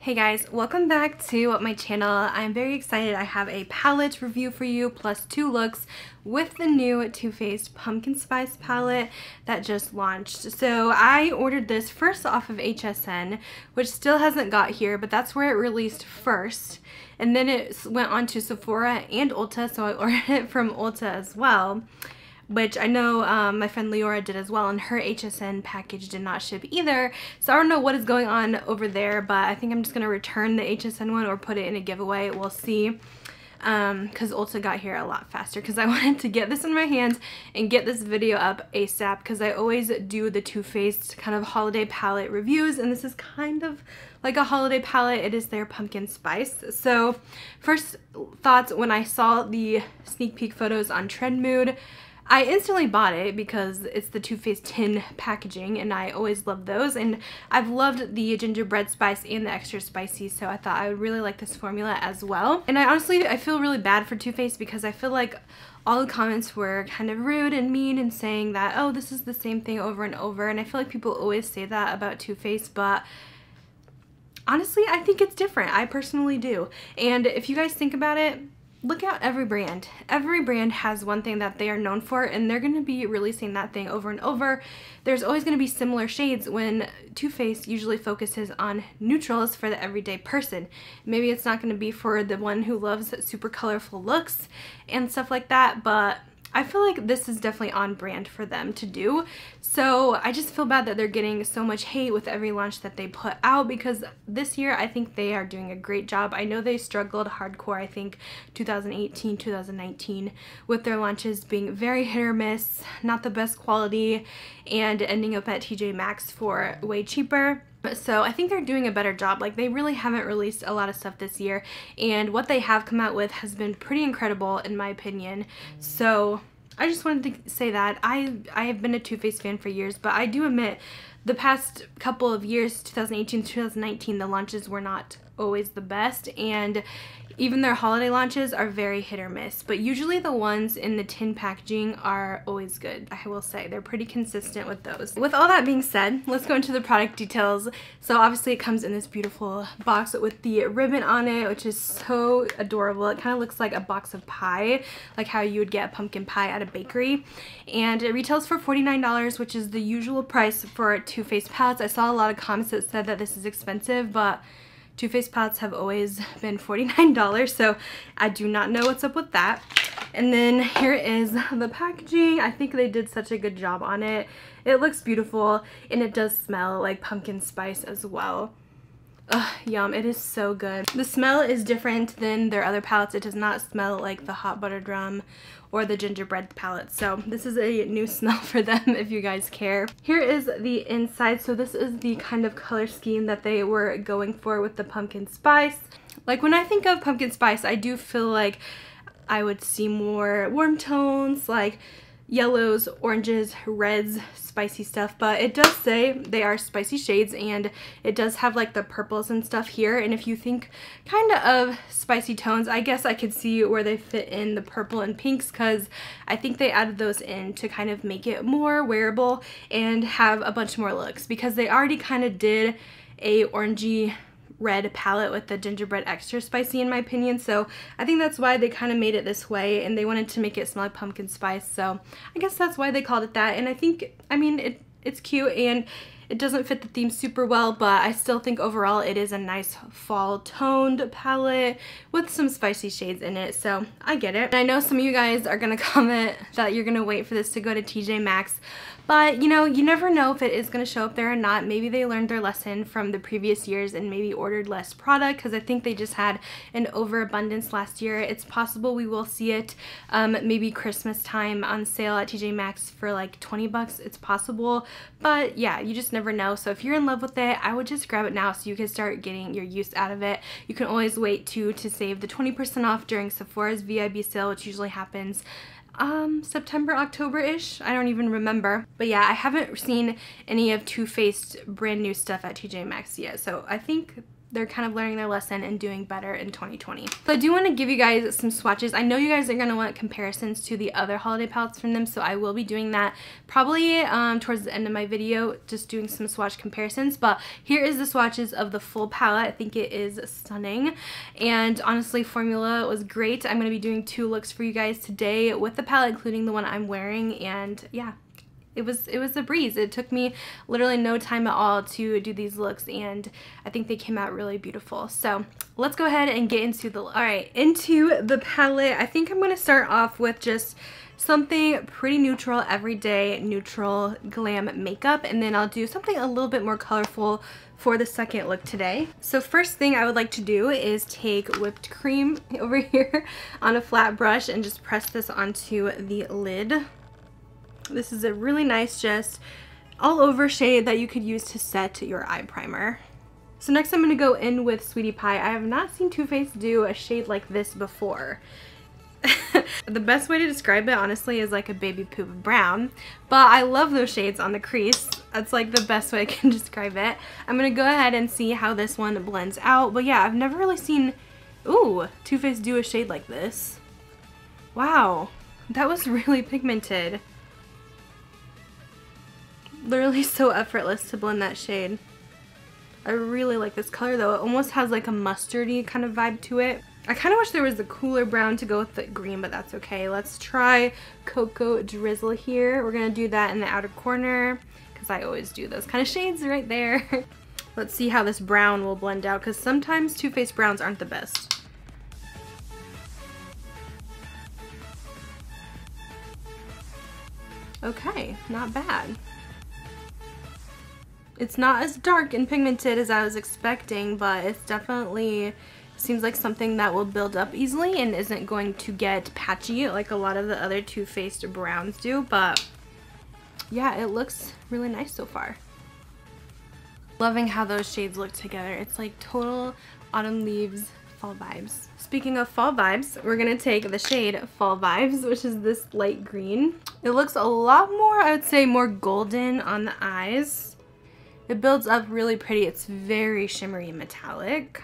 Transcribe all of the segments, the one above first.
Hey guys, welcome back to my channel. I'm very excited. I have a palette review for you plus 2 looks with the new Too Faced Pumpkin Spice palette that just launched. So I ordered this first off of HSN, which still hasn't got here, but that's where it released first. And then it went on to Sephora and Ulta, so I ordered it from Ulta as well, which I know my friend Leora did as well, and her HSN package did not ship either. So I don't know what is going on over there, but I think I'm just going to return the HSN one or put it in a giveaway. We'll see. Because Ulta got here a lot faster because I wanted to get this in my hands and get this video up ASAP because I always do the Too Faced kind of holiday palette reviews, and this is kind of like a holiday palette. It is their pumpkin spice. So first thoughts when I saw the sneak peek photos on Trendmood, I instantly bought it because it's the Too Faced tin packaging and I always love those, and I've loved the gingerbread spice and the extra spicy, so I thought I would really like this formula as well. And I feel really bad for Too Faced because I feel like all the comments were kind of rude and mean and saying that, oh, this is the same thing over and over, and I feel like people always say that about Too Faced, but honestly I think it's different. I personally do. And if you guys think about it, look at every brand. Every brand has one thing that they are known for, and they're going to be releasing that thing over and over. There's always going to be similar shades when Too Faced usually focuses on neutrals for the everyday person. Maybe it's not going to be for the one who loves super colorful looks and stuff like that, but I feel like this is definitely on brand for them to do. So I just feel bad that they're getting so much hate with every launch that they put out, because this year I think they are doing a great job. I know they struggled hardcore, I think 2018, 2019, with their launches being very hit or miss, not the best quality, and ending up at TJ Maxx for way cheaper. So I think they're doing a better job. Like, they really haven't released a lot of stuff this year, and what they have come out with has been pretty incredible in my opinion. So I just wanted to say that I have been a Too Faced fan for years, but I do admit the past couple of years, 2018 to 2019, the launches were not always the best, and even their holiday launches are very hit or miss, but usually the ones in the tin packaging are always good. I will say they're pretty consistent with those. With all that being said, let's go into the product details. So obviously it comes in this beautiful box with the ribbon on it, which is so adorable. It kind of looks like a box of pie, like how you would get a pumpkin pie at a bakery, and it retails for $49, which is the usual price for Too Faced palettes. I saw a lot of comments that said that this is expensive, but Too Faced palettes have always been $49, so I do not know what's up with that. And then here is the packaging. I think they did such a good job on it. It looks beautiful, and it does smell like pumpkin spice as well. Ugh, yum. It is so good. The smell is different than their other palettes. It does not smell like the hot butter drum or the gingerbread palette. So this is a new smell for them if you guys care. Here is the inside. So this is the kind of color scheme that they were going for with the pumpkin spice. Like, when I think of pumpkin spice, I do feel like I would see more warm tones, like yellows, oranges, reds, spicy stuff, but it does say they are spicy shades, and it does have like the purples and stuff here. And if you think kind of spicy tones, I guess I could see where they fit in the purple and pinks, because I think they added those in to kind of make it more wearable and have a bunch more looks, because they already kind of did a orangey red palette with the gingerbread extra spicy in my opinion. So I think that's why they kind of made it this way, and they wanted to make it smell like pumpkin spice, so I guess that's why they called it that. And I think, I mean, it's cute, and it doesn't fit the theme super well, but I still think overall it is a nice fall toned palette with some spicy shades in it, so I get it. And I know some of you guys are gonna comment that you're gonna wait for this to go to TJ Maxx, but you know, you never know if it is going to show up there or not. Maybe they learned their lesson from the previous years and maybe ordered less product, because I think they just had an overabundance last year. It's possible we will see it maybe Christmas time on sale at TJ Maxx for like 20 bucks. It's possible, but yeah, you just never know. So if you're in love with it, I would just grab it now so you can start getting your use out of it. You can always wait to save the 20% off during Sephora's VIB sale, which usually happens September, October-ish. I don't even remember. But yeah, I haven't seen any of Too Faced brand new stuff at TJ Maxx yet, so I think they're kind of learning their lesson and doing better in 2020. So I do want to give you guys some swatches. I know you guys are going to want comparisons to the other holiday palettes from them, so I will be doing that probably towards the end of my video, just doing some swatch comparisons. But here is the swatches of the full palette. I think it is stunning, and honestly, formula was great. I'm going to be doing 2 looks for you guys today with the palette, including the one I'm wearing, and yeah. It was a breeze. It took me literally no time at all to do these looks, and I think they came out really beautiful. So let's go ahead and get into the palette. I think I'm going to start off with just something pretty neutral, everyday neutral glam makeup, and then I'll do something a little bit more colorful for the second look today. So first thing I would like to do is take whipped cream over here on a flat brush and just press this onto the lid. This is a really nice, just all over shade that you could use to set your eye primer. So next I'm going to go in with Sweetie Pie. I have not seen Too Faced do a shade like this before. The best way to describe it, honestly, is like a baby poop brown, but I love those shades on the crease. That's like the best way I can describe it. I'm going to go ahead and see how this one blends out, but yeah, I've never really seen, Too Faced do a shade like this. Wow, that was really pigmented. Literally so effortless to blend that shade. I really like this color though. It almost has like a mustardy kind of vibe to it. I kind of wish there was a cooler brown to go with the green, but that's okay. Let's try Cocoa Drizzle here. We're going to do that in the outer corner because I always do those kind of shades right there. Let's see how this brown will blend out, because sometimes Too Faced browns aren't the best. Okay, not bad. It's not as dark and pigmented as I was expecting, but it's definitely seems like something that will build up easily and isn't going to get patchy like a lot of the other Too Faced browns do. But yeah, it looks really nice so far. Loving how those shades look together. It's like total autumn leaves fall vibes. Speaking of fall vibes, we're gonna take the shade Fall Vibes, which is this light green. It looks a lot more, I would say, more golden on the eyes. It builds up really pretty. It's very shimmery and metallic.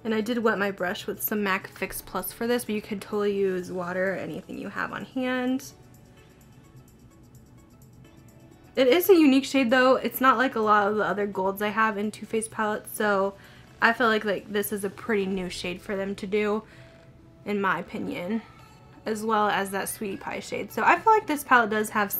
And I did wet my brush with some MAC Fix Plus for this, but you could totally use water or anything you have on hand. It is a unique shade though. It's not like a lot of the other golds I have in Too Faced palettes, so I feel like this is a pretty new shade for them to do, in my opinion, as well as that Sweetie Pie shade. So I feel like this palette does have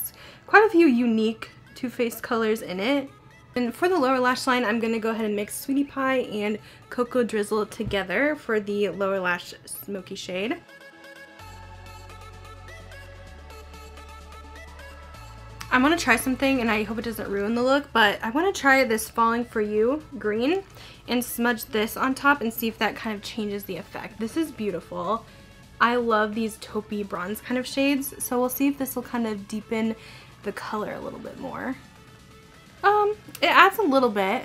quite a few unique Too Faced colors in it. And for the lower lash line, I'm going to go ahead and mix Sweetie Pie and Cocoa Drizzle together for the lower lash smoky shade. I want to try something, and I hope it doesn't ruin the look, but I want to try this Falling For You green and smudge this on top and see if that kind of changes the effect. This is beautiful. I love these taupey bronze kind of shades, so we'll see if this will kind of deepen the color a little bit more. It adds a little bit.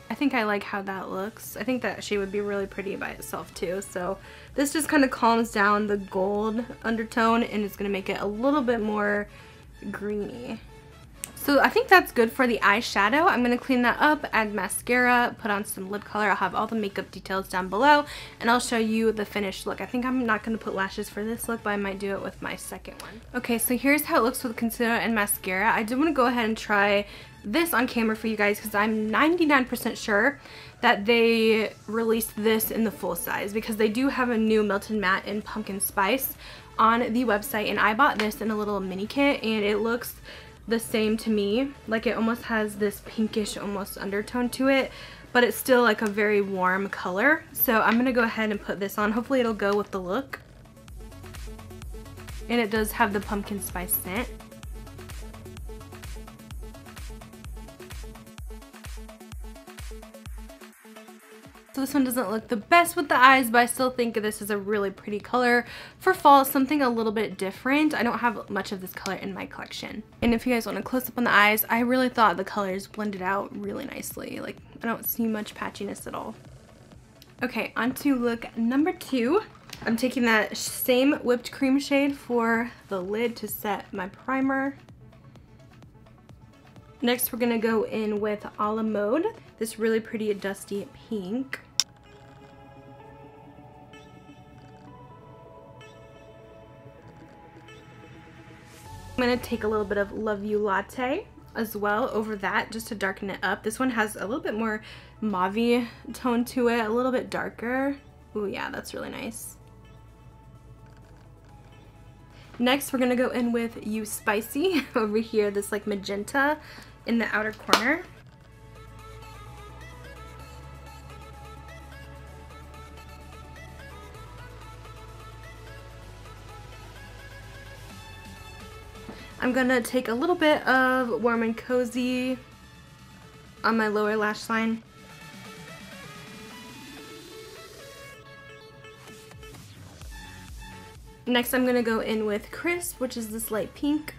I think I like how that looks. I think that shade would be really pretty by itself too, so this just kind of calms down the gold undertone and it's going to make it a little bit more greeny. So I think that's good for the eyeshadow. I'm going to clean that up, add mascara, put on some lip color. I'll have all the makeup details down below, and I'll show you the finished look. I think I'm not going to put lashes for this look, but I might do it with my second one. Okay, so here's how it looks with concealer and mascara. I did want to go ahead and try this on camera for you guys because I'm 99% sure that they released this in the full size, because they do have a new Melted Matte in Pumpkin Spice on the website, and I bought this in a little mini kit, and it looks the same to me. Like, it almost has this pinkish almost undertone to it, but it's still like a very warm color. So I'm gonna go ahead and put this on. Hopefully it'll go with the look. And it does have the pumpkin spice scent. So this one doesn't look the best with the eyes, but I still think this is a really pretty color for fall, something a little bit different. I don't have much of this color in my collection. And if you guys want a close up on the eyes, I really thought the colors blended out really nicely. Like, I don't see much patchiness at all. Okay, on to look number 2. I'm taking that same whipped cream shade for the lid to set my primer. Next, we're gonna go in with a la mode, this really pretty dusty pink. I'm gonna take a little bit of Love You Latte as well over that just to darken it up. This one has a little bit more mauve-y tone to it, a little bit darker. Ooh, yeah, that's really nice. Next, we're gonna go in with You Spicy over here, this like magenta in the outer corner. I'm gonna take a little bit of Warm and Cozy on my lower lash line. Next, I'm gonna go in with Crisp, which is this light pink.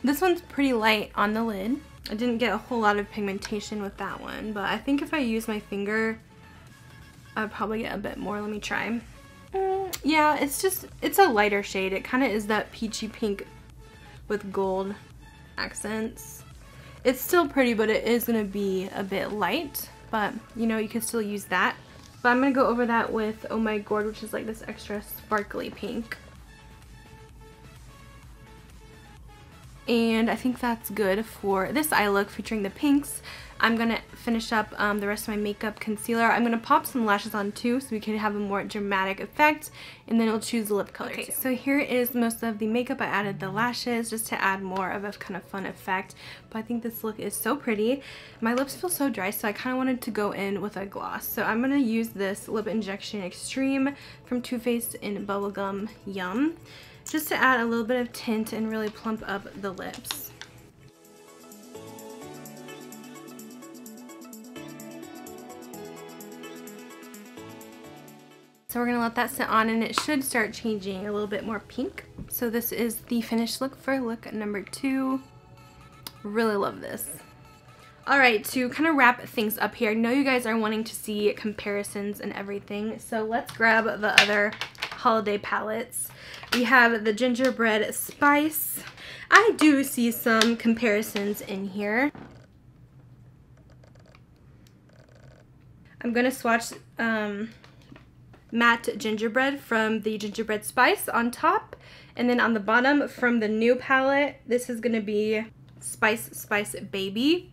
This one's pretty light on the lid. I didn't get a whole lot of pigmentation with that one, but I think if I use my finger, I'd probably get a bit more. Let me try. Yeah, it's a lighter shade. It kind of is that peachy pink with gold accents. It's still pretty, but it is going to be a bit light, but you know, you can still use that. But I'm going to go over that with Oh My Gourd, which is like this extra sparkly pink. And I think that's good for this eye look featuring the pinks. I'm going to finish up the rest of my makeup concealer. I'm going to pop some lashes on too so we can have a more dramatic effect, and then I'll choose the lip color too. So here is most of the makeup. I added the lashes just to add more of a kind of fun effect, but I think this look is so pretty. My lips feel so dry, so I kind of wanted to go in with a gloss. So I'm going to use this Lip Injection Extreme from Too Faced in Bubblegum Yum, just to add a little bit of tint and really plump up the lips. So we're going to let that sit on, and it should start changing a little bit more pink. So this is the finished look for look number 2. Really love this. Alright, to kind of wrap things up here, I know you guys are wanting to see comparisons and everything, so let's grab the other holiday palettes. We have the Gingerbread Spice. I do see some comparisons in here. I'm going to swatch matte gingerbread from the Gingerbread Spice on top, and then on the bottom from the new palette, this is going to be Spice Baby.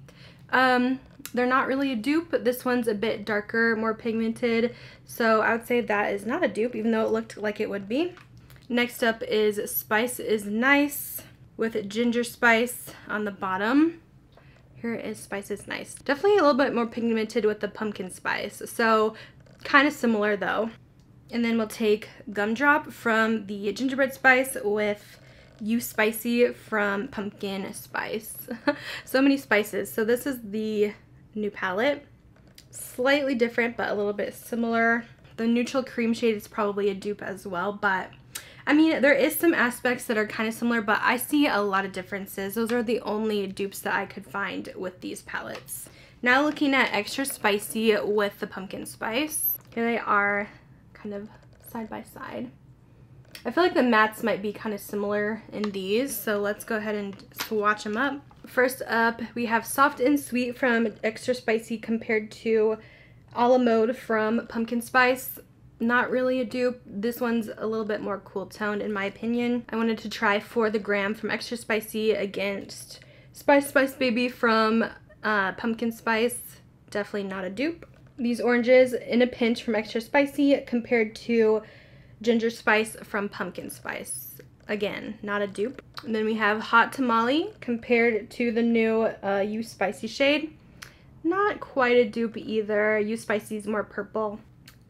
They're not really a dupe, but this one's a bit darker, more pigmented, so I would say that is not a dupe, even though it looked like it would be. Next up is Spice is Nice with Ginger Spice on the bottom. Here is Spice is Nice. Definitely a little bit more pigmented with the pumpkin spice, so kind of similar though. And then we'll take Gumdrop from the Gingerbread Spice with You Spicy from Pumpkin Spice. So many spices. So this is the new palette. Slightly different, but a little bit similar. The neutral cream shade is probably a dupe as well, but I mean, there is some aspects that are kind of similar, but I see a lot of differences. Those are the only dupes that I could find with these palettes. Now looking at Extra Spicy with the Pumpkin Spice. Here they are kind of side by side. I feel like the mattes might be kind of similar in these, so let's go ahead and swatch them up. First up, we have Soft and Sweet from Extra Spicy compared to a la mode from Pumpkin Spice. Not really a dupe. This one's a little bit more cool toned in my opinion. I wanted to try For the Gram from Extra Spicy against Spice Baby from Pumpkin Spice. Definitely not a dupe. These oranges in a pinch from Extra Spicy compared to Ginger Spice from Pumpkin Spice. Again, not a dupe. And then we have Hot Tamale compared to the new You Spicy shade. Not quite a dupe either. You Spicy is more purple.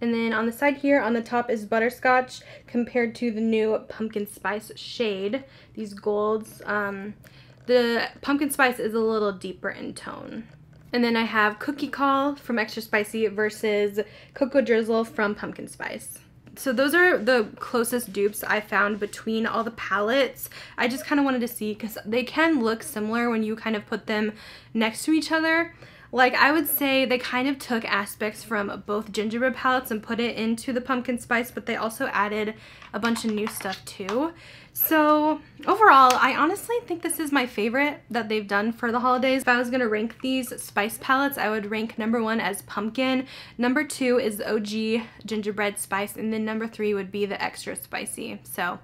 And then on the side here, on the top is Butterscotch compared to the new Pumpkin Spice shade. These golds. The Pumpkin Spice is a little deeper in tone. And then I have Cookie Call from Extra Spicy versus Cocoa Drizzle from Pumpkin Spice. So those are the closest dupes I found between all the palettes. I just kind of wanted to see, because they can look similar when you kind of put them next to each other. Like, I would say they kind of took aspects from both Gingerbread palettes and put it into the Pumpkin Spice, but they also added a bunch of new stuff too. So overall, overall, I honestly think this is my favorite that they've done for the holidays. If I was gonna rank these spice palettes, I would rank number 1 as pumpkin, number 2 is the OG gingerbread spice, and then number 3 would be the extra spicy. So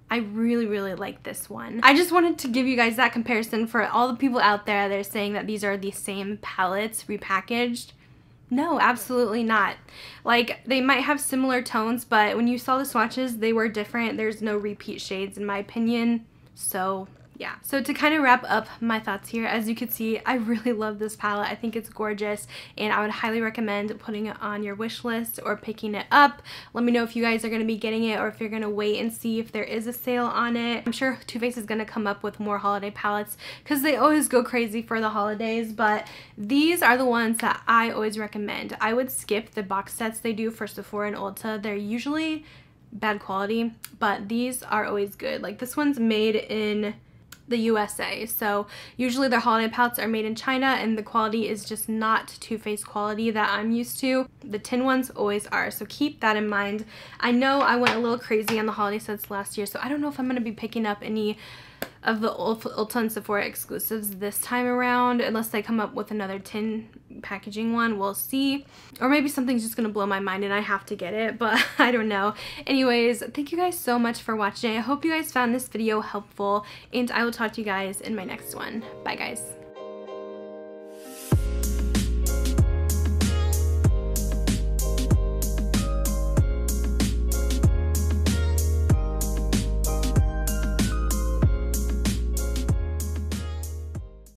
I really like this one. I just wanted to give you guys that comparison for all the people out there that are saying that these are the same palettes repackaged. No, absolutely not. Like, they might have similar tones, but when you saw the swatches, they were different. There's no repeat shades in my opinion. So yeah. So to kind of wrap up my thoughts here, as you can see, I really love this palette. I think it's gorgeous, and I would highly recommend putting it on your wish list or picking it up. Let me know if you guys are going to be getting it or if you're going to wait and see if there is a sale on it. I'm sure Too Faced is going to come up with more holiday palettes because they always go crazy for the holidays, but these are the ones that I always recommend. I would skip the box sets they do for Sephora and Ulta. They're usually bad quality, but these are always good. Like, this one's made in the USA, so usually their holiday palettes are made in China and the quality is just not Too Faced quality that I'm used to. The tin ones always are, so keep that in mind. I know I went a little crazy on the holiday sets last year, so I don't know if I'm going to be picking up any of the Ulta and Sephora exclusives this time around unless they come up with another tin packaging one. We'll see, or maybe something's just gonna blow my mind and I have to get it, but I don't know. Anyways, thank you guys so much for watching. I hope you guys found this video helpful, and I will talk to you guys in my next one. Bye guys.